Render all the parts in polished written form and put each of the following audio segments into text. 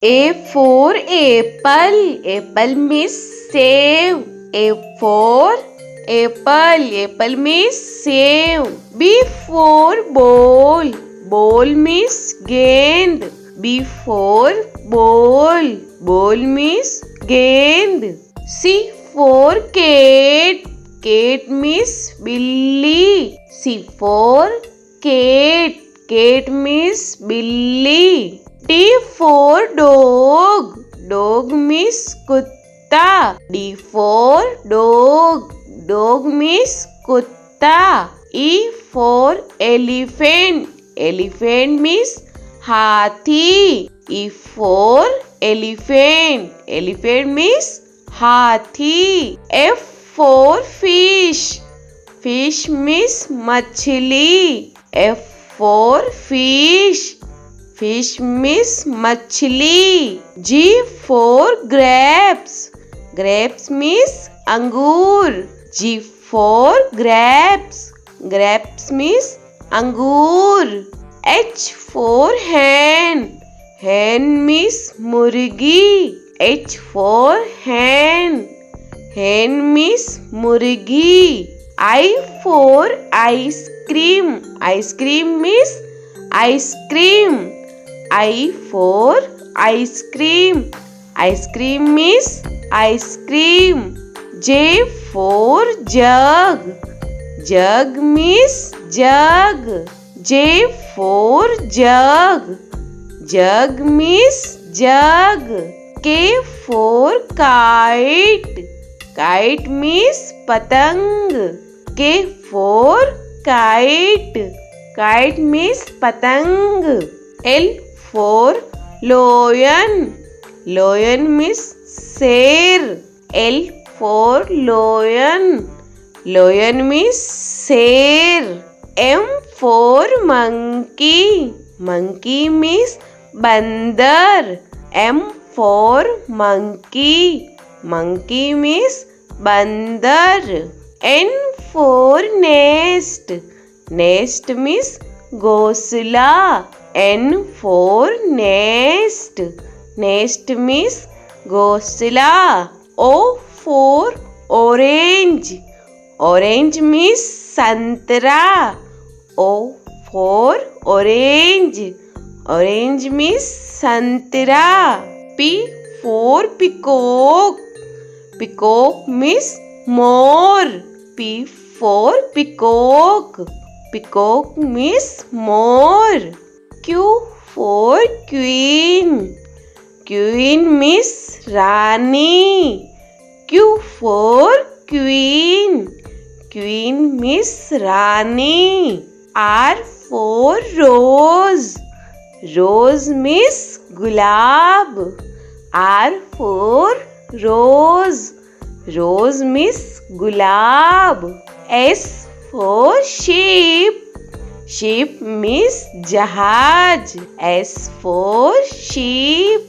A for apple. Apple means save. A for apple. Apple means save. B for ball. Ball means gend. B for ball. Ball means gend. C for cat. Cat means billy. C for cat. Cat means billy. D for dog. Dog means kutta. D for dog. Dog means kutta. E for elephant. Elephant means hathi. E for elephant. Elephant means hathi. F for fish. Fish means machli. F for fish. Fish means machli. G for grapes. Grapes means angur. G for grapes. Grapes means angur. H for hen. Hen means murgi. H for hen. Hen means murgi. I for ice cream. Ice cream means ice cream. I for ice cream. Ice cream means ice cream. J for jug. Jug means jug. J for jug. Jug means jug. K for kite. Kite means patang. K for kite. Kite means patang. L for lion. Lion means sher. L for lion. Lion means sher. M for monkey. Monkey means bandar. M for monkey. Monkey means bandar. N for nest. Nest means ghosla. N for nest. Nest means ghosla. O for orange. Orange means santra. O for orange. Orange means santra. P for peacock. Peacock means more. P for peacock. Peacock means more. Q for queen. Queen means Rani. Q for queen. Queen means Rani. R for rose. Rose means gulab. R for rose. Rose means gulab. S for sheep. Sheep means jahaj. S for sheep.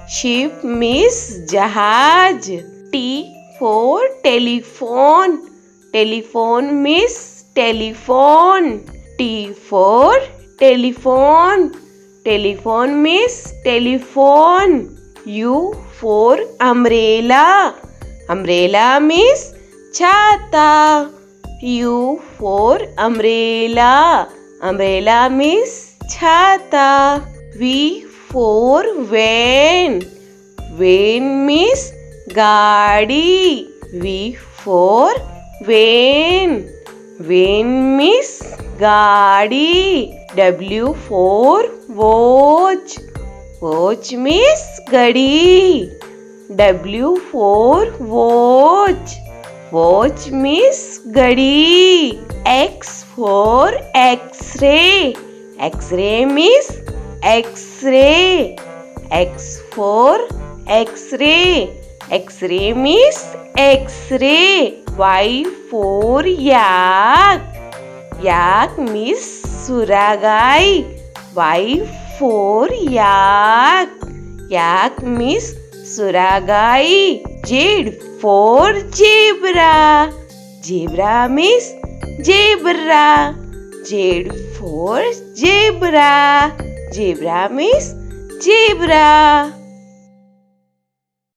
Sheep means jahaj. T for telephone. Telephone means telephone. T for telephone. Telephone means telephone. U for umbrella. Umbrella means chata. U for umbrella. Umbrella means chata. V for van. Van means gaadi. V for van. Van means gaadi. W for watch. Watch means gadi. W for watch. Watch means gadi. X for X-ray. X-ray means X-ray. X for X-ray. X-ray means X-ray. Y for yak. Yak means suragai. Y for yak. Yak means suragai. Z for zebra. Zebra means zebra. Z for zebra. Zebra means zebra.